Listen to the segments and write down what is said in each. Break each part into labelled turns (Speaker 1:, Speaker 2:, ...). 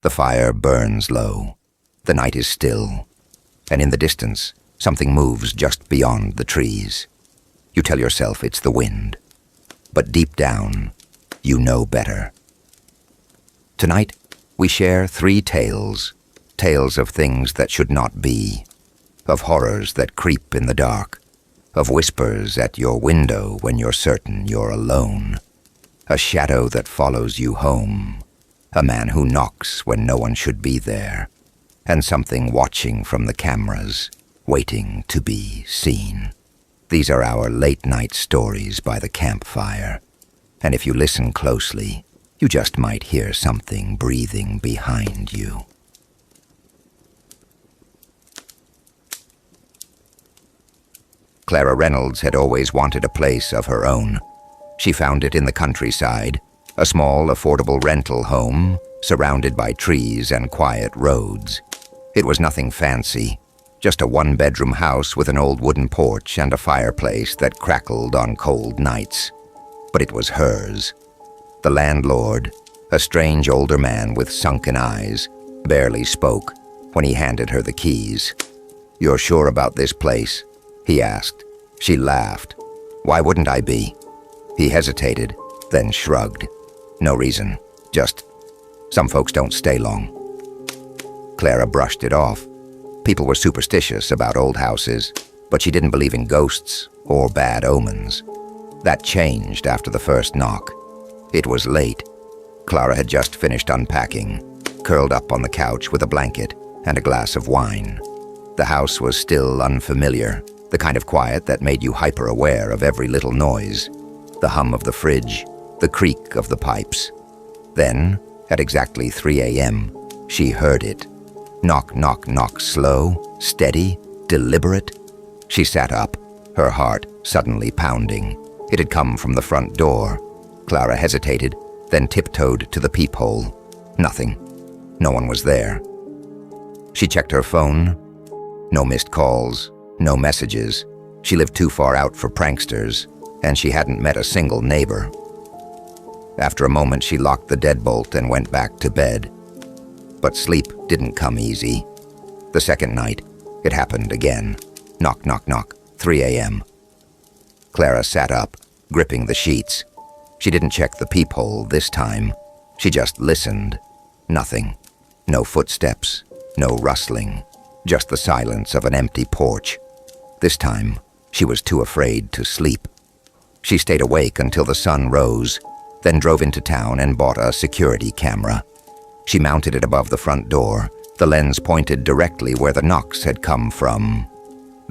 Speaker 1: The fire burns low. The night is still. And in the distance, something moves just beyond the trees. You tell yourself it's the wind. But deep down, you know better. Tonight, we share 3 tales. Tales of things that should not be. Of horrors that creep in the dark. Of whispers at your window when you're certain you're alone. A shadow that follows you home. A man who knocks when no one should be there. And something watching from the cameras, waiting to be seen. These are our late-night stories by the campfire. And if you listen closely, you just might hear something breathing behind you. Clara Reynolds had always wanted a place of her own. She found it in the countryside, a small, affordable rental home, surrounded by trees and quiet roads. It was nothing fancy, just a 1-bedroom house with an old wooden porch and a fireplace that crackled on cold nights. But it was hers. The landlord, a strange older man with sunken eyes, barely spoke when he handed her the keys. "You're sure about this place?" he asked. She laughed. "Why wouldn't I be?" He hesitated, then shrugged. "No reason. Just, some folks don't stay long." Clara brushed it off. People were superstitious about old houses, but she didn't believe in ghosts or bad omens. That changed after the first knock. It was late. Clara had just finished unpacking, curled up on the couch with a blanket and a glass of wine. The house was still unfamiliar, the kind of quiet that made you hyper-aware of every little noise. The hum of the fridge, the creak of the pipes. Then, at exactly 3 a.m., she heard it. Knock, knock, knock, slow, steady, deliberate. She sat up, her heart suddenly pounding. It had come from the front door. Clara hesitated, then tiptoed to the peephole. Nothing. No one was there. She checked her phone. No missed calls, no messages. She lived too far out for pranksters, and she hadn't met a single neighbor. After a moment, she locked the deadbolt and went back to bed. But sleep didn't come easy. The second night, it happened again. Knock, knock, knock, 3 a.m. Clara sat up, gripping the sheets. She didn't check the peephole this time. She just listened. Nothing. No footsteps, no rustling. Just the silence of an empty porch. This time, she was too afraid to sleep. She stayed awake until the sun rose, then drove into town and bought a security camera. She mounted it above the front door, the lens pointed directly where the knocks had come from.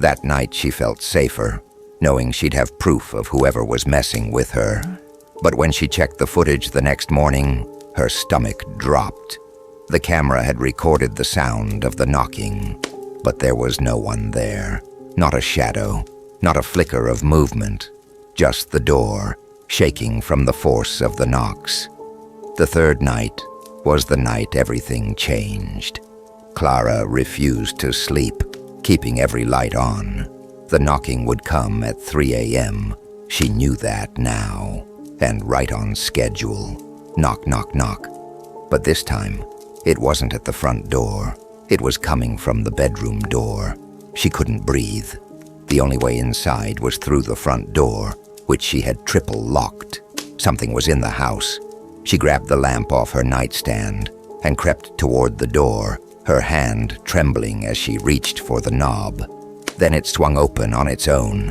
Speaker 1: That night she felt safer, knowing she'd have proof of whoever was messing with her. But when she checked the footage the next morning, her stomach dropped. The camera had recorded the sound of the knocking, but there was no one there. Not a shadow, not a flicker of movement, just the door, shaking from the force of the knocks. The third night was the night everything changed. Clara refused to sleep, keeping every light on. The knocking would come at 3 a.m. She knew that now, and right on schedule. Knock, knock, knock. But this time, it wasn't at the front door. It was coming from the bedroom door. She couldn't breathe. The only way inside was through the front door, which she had triple locked. Something was in the house. She grabbed the lamp off her nightstand and crept toward the door, her hand trembling as she reached for the knob. Then it swung open on its own.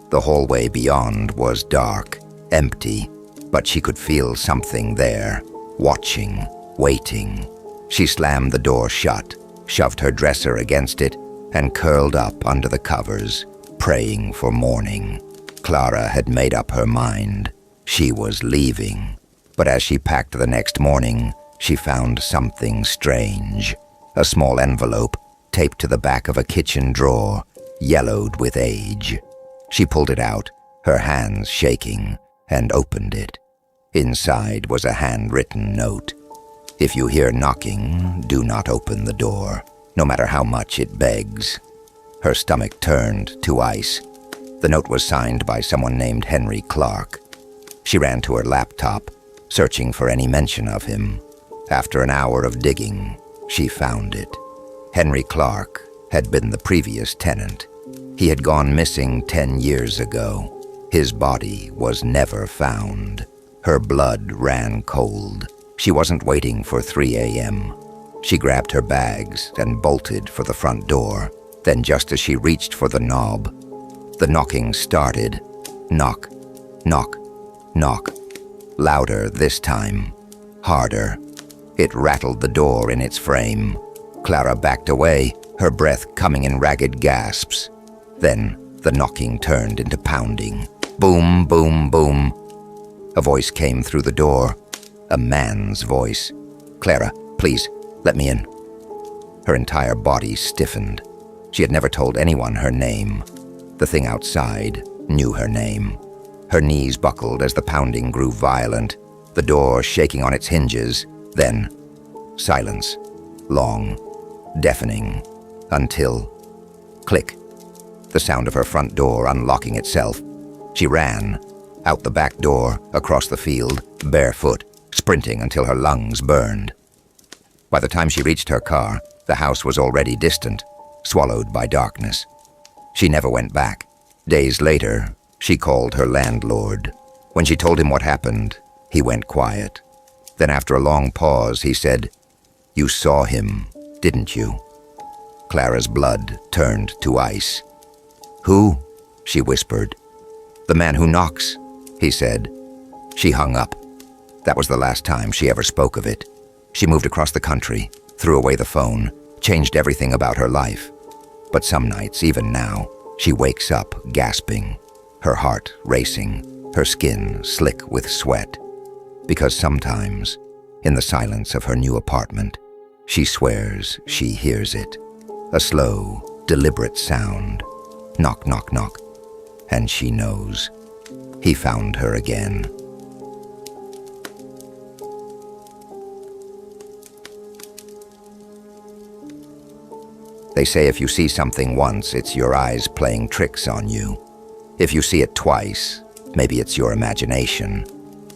Speaker 1: The hallway beyond was dark, empty, but she could feel something there, watching, waiting. She slammed the door shut, shoved her dresser against it, and curled up under the covers, praying for morning. Clara had made up her mind. She was leaving. But as she packed the next morning, she found something strange. A small envelope taped to the back of a kitchen drawer, yellowed with age. She pulled it out, her hands shaking, and opened it. Inside was a handwritten note. "If you hear knocking, do not open the door, no matter how much it begs." Her stomach turned to ice. The note was signed by someone named Henry Clark. She ran to her laptop, searching for any mention of him. After an hour of digging, she found it. Henry Clark had been the previous tenant. He had gone missing 10 years ago. His body was never found. Her blood ran cold. She wasn't waiting for 3 a.m. She grabbed her bags and bolted for the front door. Then just as she reached for the knob, the knocking started. Knock, knock, knock. Louder this time. Harder. It rattled the door in its frame. Clara backed away, her breath coming in ragged gasps. Then the knocking turned into pounding. Boom, boom, boom. A voice came through the door. A man's voice. "Clara, please, let me in." Her entire body stiffened. She had never told anyone her name. The thing outside knew her name. Her knees buckled as the pounding grew violent, the door shaking on its hinges. Then, silence. Long, deafening, until... Click. The sound of her front door unlocking itself. She ran, out the back door, across the field, barefoot, sprinting until her lungs burned. By the time she reached her car, the house was already distant, swallowed by darkness. She never went back. Days later, she called her landlord. When she told him what happened, he went quiet. Then after a long pause, he said, "You saw him, didn't you?" Clara's blood turned to ice. "Who?" she whispered. "The man who knocks," he said. She hung up. That was the last time she ever spoke of it. She moved across the country, threw away the phone, changed everything about her life. But some nights, even now, she wakes up gasping, her heart racing, her skin slick with sweat. Because sometimes, in the silence of her new apartment, she swears she hears it. A slow, deliberate sound. Knock, knock, knock. And she knows. He found her again. They say if you see something once, it's your eyes playing tricks on you. If you see it twice, maybe it's your imagination.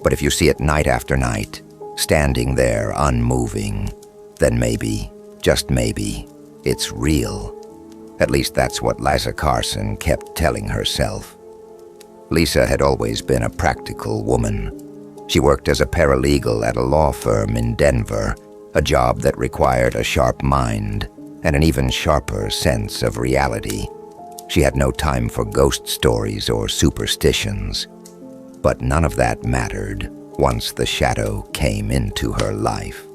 Speaker 1: But if you see it night after night, standing there unmoving, then maybe, just maybe, it's real. At least that's what Liza Carson kept telling herself. Lisa had always been a practical woman. She worked as a paralegal at a law firm in Denver, a job that required a sharp mind and an even sharper sense of reality. She had no time for ghost stories or superstitions. But none of that mattered once the shadow came into her life.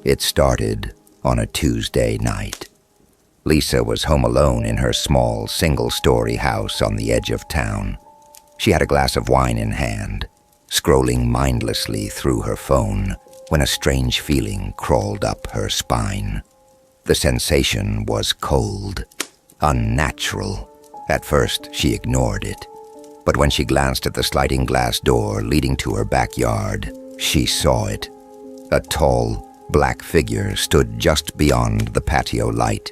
Speaker 1: It started on a Tuesday night. Lisa was home alone in her small, single-story house on the edge of town. She had a glass of wine in hand, scrolling mindlessly through her phone when a strange feeling crawled up her spine. The sensation was cold, unnatural. At first, she ignored it. But when she glanced at the sliding glass door leading to her backyard, she saw it. A tall, black figure stood just beyond the patio light.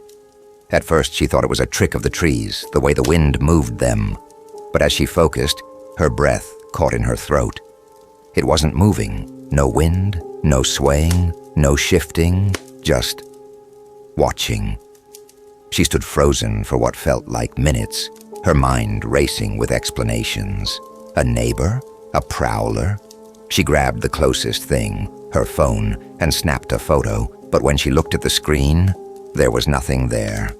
Speaker 1: At first, she thought it was a trick of the trees, the way the wind moved them. But as she focused, her breath caught in her throat. It wasn't moving. No wind, no swaying, no shifting, just watching. She stood frozen for what felt like minutes, her mind racing with explanations. A neighbor? A prowler? She grabbed the closest thing, her phone, and snapped a photo, but when she looked at the screen, there was nothing there.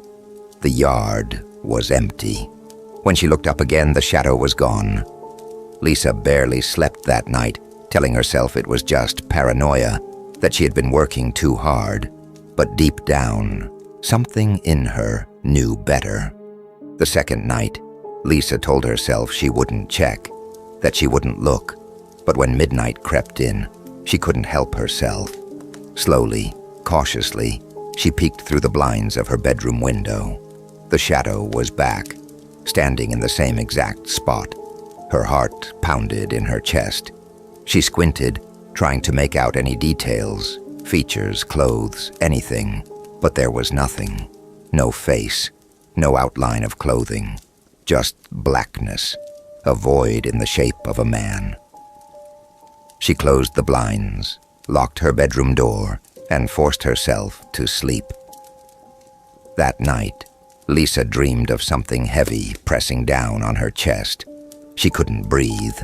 Speaker 1: The yard was empty. When she looked up again, the shadow was gone. Lisa barely slept that night, telling herself it was just paranoia, that she had been working too hard. But deep down, something in her knew better. The second night, Lisa told herself she wouldn't check, that she wouldn't look. But when midnight crept in, she couldn't help herself. Slowly, cautiously, she peeked through the blinds of her bedroom window. The shadow was back, standing in the same exact spot. Her heart pounded in her chest. She squinted, trying to make out any details, features, clothes, anything. But there was nothing. No face, no outline of clothing. Just blackness, a void in the shape of a man. She closed the blinds, locked her bedroom door, and forced herself to sleep. That night, Lisa dreamed of something heavy pressing down on her chest. She couldn't breathe.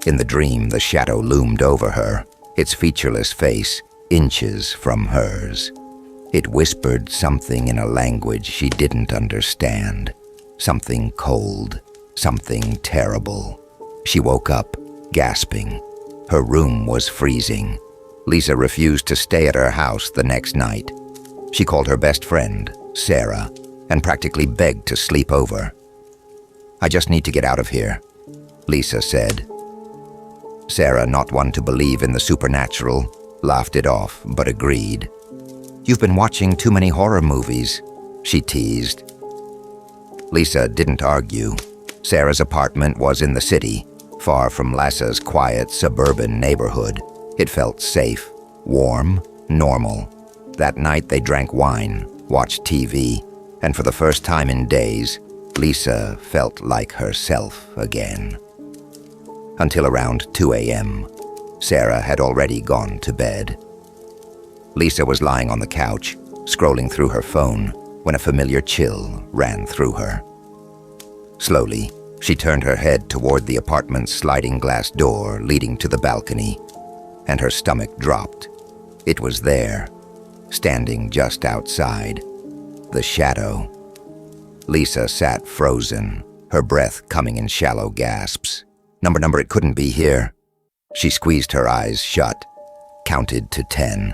Speaker 1: In the dream, the shadow loomed over her, its featureless face inches from hers. It whispered something in a language she didn't understand. Something cold, something terrible. She woke up, gasping. Her room was freezing. Lisa refused to stay at her house the next night. She called her best friend, Sarah, and practically begged to sleep over. "I just need to get out of here," Lisa said. Sarah, not one to believe in the supernatural, laughed it off, but agreed. "You've been watching too many horror movies," she teased. Lisa didn't argue. Sarah's apartment was in the city, far from Lassa's quiet suburban neighborhood. It felt safe, warm, normal. That night they drank wine, watched TV, and for the first time in days, Lisa felt like herself again. Until around 2 a.m., Sarah had already gone to bed. Lisa was lying on the couch, scrolling through her phone, when a familiar chill ran through her. Slowly, she turned her head toward the apartment's sliding glass door leading to the balcony, and her stomach dropped. It was there, standing just outside, the shadow. Lisa sat frozen, her breath coming in shallow gasps. Number, it couldn't be here. She squeezed her eyes shut, counted to 10,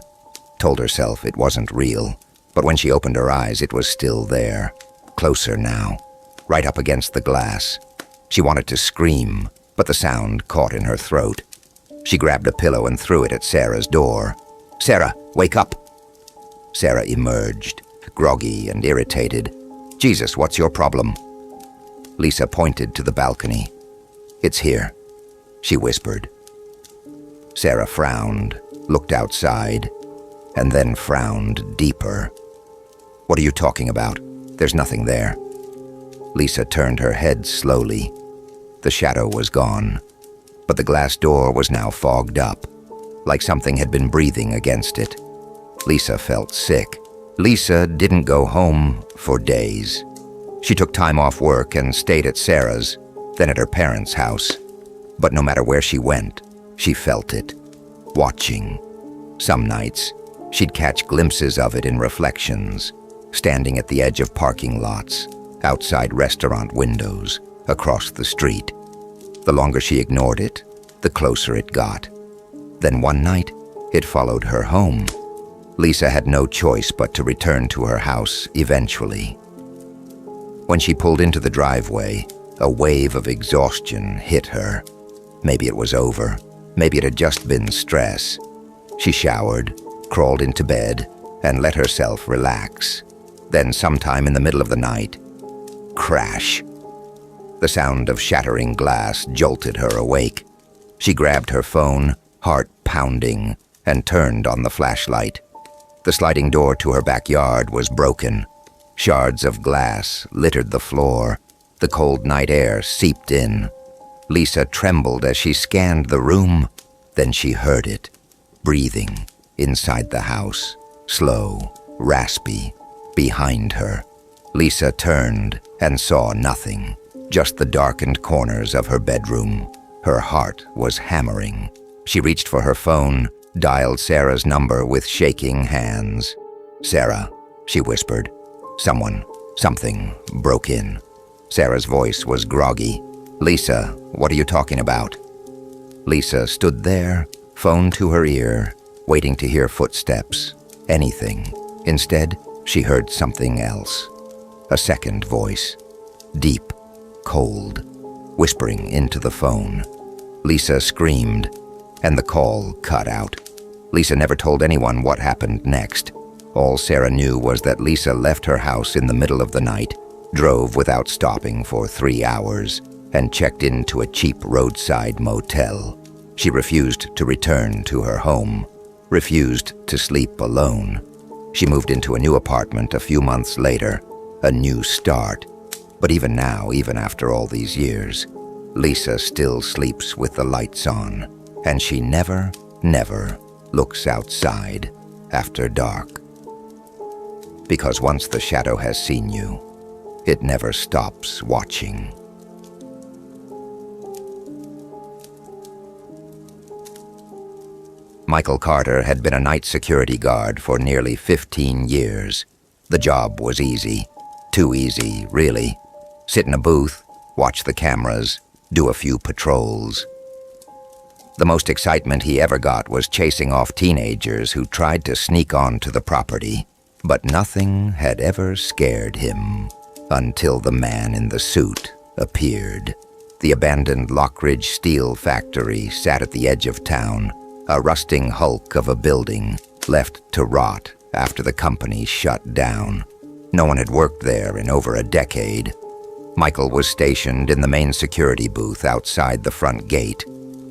Speaker 1: told herself it wasn't real. But when she opened her eyes, it was still there, closer now, right up against the glass. She wanted to scream, but the sound caught in her throat. She grabbed a pillow and threw it at Sarah's door. "Sarah, wake up!" Sarah emerged, groggy and irritated. "Jesus, what's your problem?" Lisa pointed to the balcony. "It's here," she whispered. Sarah frowned, looked outside, and then frowned deeper. "What are you talking about? There's nothing there." Lisa turned her head slowly. The shadow was gone, but the glass door was now fogged up, like something had been breathing against it. Lisa felt sick. Lisa didn't go home for days. She took time off work and stayed at Sarah's, then at her parents' house. But no matter where she went, she felt it, watching. Some nights, she'd catch glimpses of it in reflections, standing at the edge of parking lots, outside restaurant windows, across the street. The longer she ignored it, the closer it got. Then one night, it followed her home. Lisa had no choice but to return to her house eventually. When she pulled into the driveway, a wave of exhaustion hit her. Maybe it was over. Maybe it had just been stress. She showered, crawled into bed, and let herself relax. Then sometime in the middle of the night, crash. The sound of shattering glass jolted her awake. She grabbed her phone, heart pounding, and turned on the flashlight. The sliding door to her backyard was broken. Shards of glass littered the floor. The cold night air seeped in. Lisa trembled as she scanned the room. Then she heard it, breathing inside the house, slow, raspy, behind her. Lisa turned and saw nothing, just the darkened corners of her bedroom. Her heart was hammering. She reached for her phone, dialed Sarah's number with shaking hands. "Sarah," she whispered. Something broke in. Sarah's voice was groggy. "Lisa, what are you talking about?" Lisa stood there, phone to her ear, waiting to hear footsteps, anything. Instead, she heard something else. A second voice, deep, cold, whispering into the phone. Lisa screamed, and the call cut out. Lisa never told anyone what happened next. All Sarah knew was that Lisa left her house in the middle of the night, drove without stopping for 3 hours, and checked into a cheap roadside motel. She refused to return to her home, refused to sleep alone. She moved into a new apartment a few months later, a new start. But even now, even after all these years, Lisa still sleeps with the lights on, and she never looks outside after dark. Because once the shadow has seen you, it never stops watching. Michael Carter had been a night security guard for nearly 15 years. The job was easy. Too easy, really. Sit in a booth, watch the cameras, do a few patrols. The most excitement he ever got was chasing off teenagers who tried to sneak onto the property. But nothing had ever scared him until the man in the suit appeared. The abandoned Lockridge Steel factory sat at the edge of town, a rusting hulk of a building left to rot after the company shut down. No one had worked there in over a decade. Michael was stationed in the main security booth outside the front gate,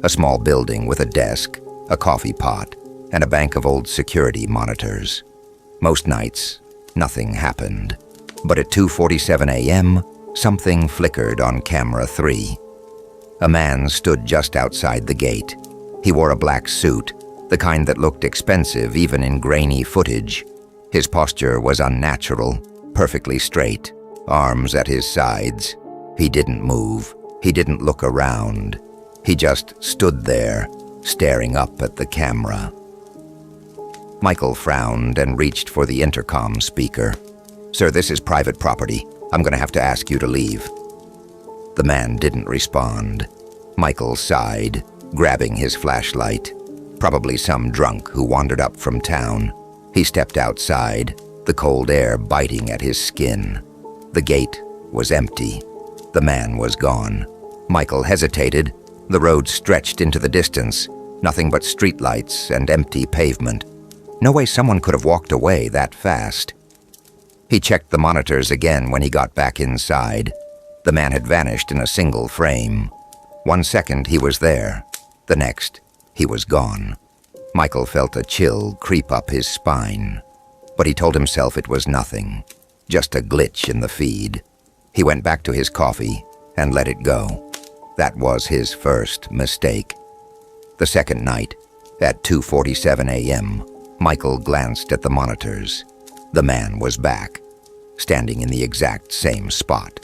Speaker 1: a small building with a desk, a coffee pot, and a bank of old security monitors. Most nights, nothing happened. But at 2:47 a.m., something flickered on camera 3. A man stood just outside the gate. He wore a black suit, the kind that looked expensive even in grainy footage. His posture was unnatural, perfectly straight, arms at his sides. He didn't move. He didn't look around. He just stood there, staring up at the camera. Michael frowned and reached for the intercom speaker. "Sir, this is private property. I'm going to have to ask you to leave." The man didn't respond. Michael sighed, grabbing his flashlight. Probably some drunk who wandered up from town. He stepped outside, the cold air biting at his skin. The gate was empty. The man was gone. Michael hesitated. The road stretched into the distance, nothing but streetlights and empty pavement. No way someone could have walked away that fast. He checked the monitors again when he got back inside. The man had vanished in a single frame. 1 second he was there. The next, he was gone. Michael felt a chill creep up his spine. But he told himself it was nothing, just a glitch in the feed. He went back to his coffee and let it go. That was his first mistake. The second night, at 2:47 a.m., Michael glanced at the monitors. The man was back, standing in the exact same spot.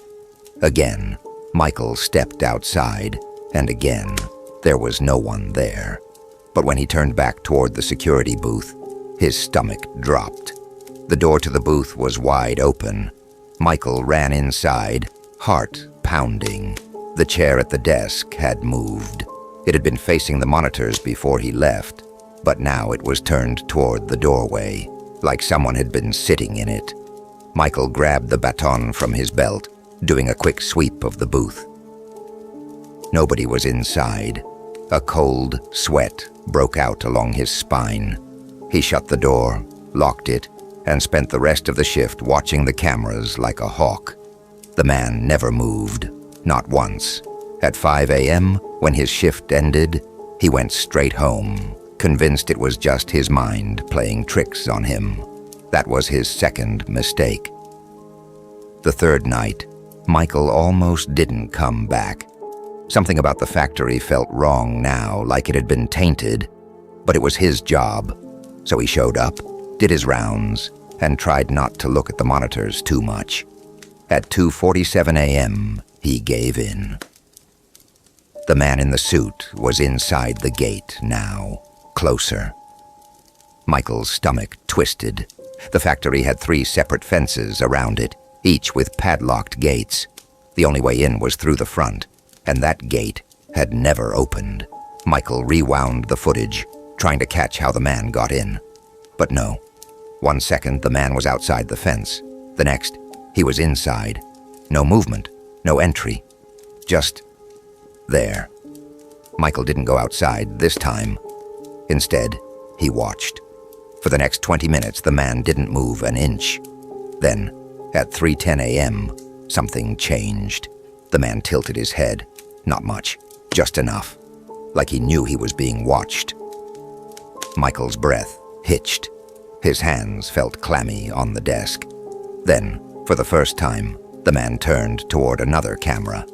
Speaker 1: Again, Michael stepped outside, and again, there was no one there. But when he turned back toward the security booth, his stomach dropped. The door to the booth was wide open. Michael ran inside, heart pounding. The chair at the desk had moved. It had been facing the monitors before he left, but now it was turned toward the doorway, like someone had been sitting in it. Michael grabbed the baton from his belt, doing a quick sweep of the booth. Nobody was inside. A cold sweat broke out along his spine. He shut the door, locked it, and spent the rest of the shift watching the cameras like a hawk. The man never moved, not once. At 5 a.m., when his shift ended, he went straight home, convinced it was just his mind playing tricks on him. That was his second mistake. The third night, Michael almost didn't come back. Something about the factory felt wrong now, like it had been tainted. But it was his job, so he showed up, did his rounds, and tried not to look at the monitors too much. At 2:47 a.m., he gave in. The man in the suit was inside the gate now, closer. Michael's stomach twisted. The factory had 3 separate fences around it, each with padlocked gates. The only way in was through the front, and that gate had never opened. Michael rewound the footage, trying to catch how the man got in. But no. 1 second, the man was outside the fence. The next, he was inside. No movement, no entry. Just there. Michael didn't go outside this time. Instead, he watched. For the next 20 minutes, the man didn't move an inch. Then, at 3:10 a.m., something changed. The man tilted his head. Not much, just enough. Like he knew he was being watched. Michael's breath hitched. His hands felt clammy on the desk. Then, for the first time, the man turned toward another camera.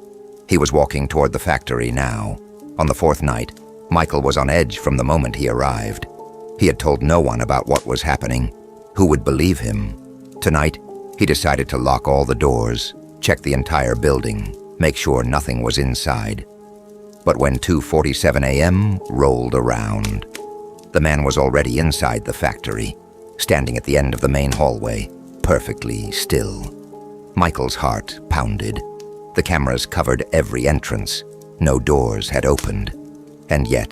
Speaker 1: He was walking toward the factory now. On the 4th night, Michael was on edge from the moment he arrived. He had told no one about what was happening. Who would believe him? Tonight, he decided to lock all the doors, check the entire building, make sure nothing was inside. But when 2:47 a.m. rolled around, the man was already inside the factory, standing at the end of the main hallway, perfectly still. Michael's heart pounded. The cameras covered every entrance. No doors had opened. And yet,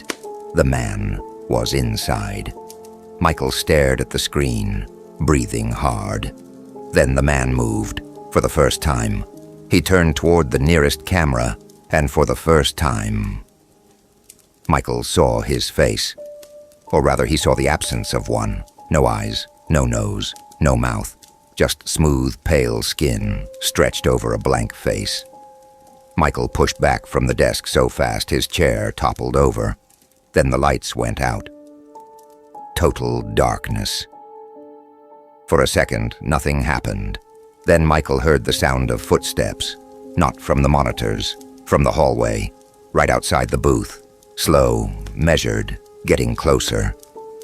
Speaker 1: the man was inside. Michael stared at the screen, breathing hard. Then the man moved, for the first time. He turned toward the nearest camera, and for the first time, Michael saw his face. Or rather, he saw the absence of one. No eyes, no nose, no mouth. Just smooth, pale skin stretched over a blank face. Michael pushed back from the desk so fast his chair toppled over. Then the lights went out. Total darkness. For a second, nothing happened. Then Michael heard the sound of footsteps, not from the monitors, from the hallway, right outside the booth. Slow, measured, getting closer.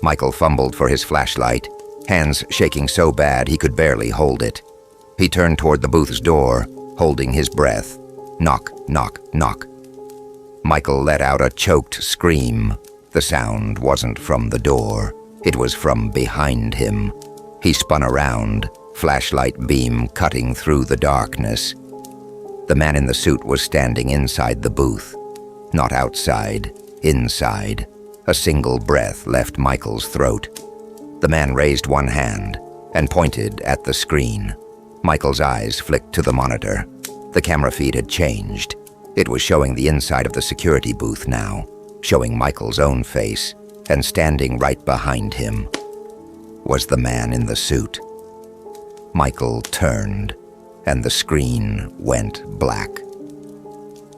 Speaker 1: Michael fumbled for his flashlight, hands shaking so bad he could barely hold it. He turned toward the booth's door, holding his breath. Knock, knock, knock. Michael let out a choked scream. The sound wasn't from the door. It was from behind him. He spun around, flashlight beam cutting through the darkness. The man in the suit was standing inside the booth. Not outside, inside. A single breath left Michael's throat. The man raised one hand and pointed at the screen. Michael's eyes flicked to the monitor. The camera feed had changed. It was showing the inside of the security booth now, showing Michael's own face, and standing right behind him was the man in the suit. Michael turned, and the screen went black.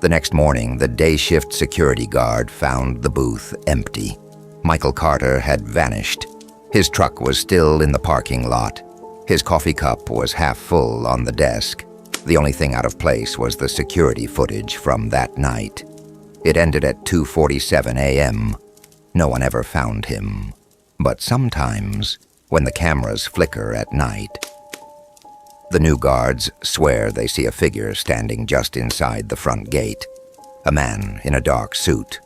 Speaker 1: The next morning, the day shift security guard found the booth empty. Michael Carter had vanished. His truck was still in the parking lot. His coffee cup was half full on the desk. The only thing out of place was the security footage from that night. It ended at 2:47 a.m. No one ever found him. But sometimes, when the cameras flicker at night, the new guards swear they see a figure standing just inside the front gate. A man in a dark suit,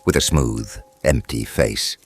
Speaker 1: with a smooth, empty face.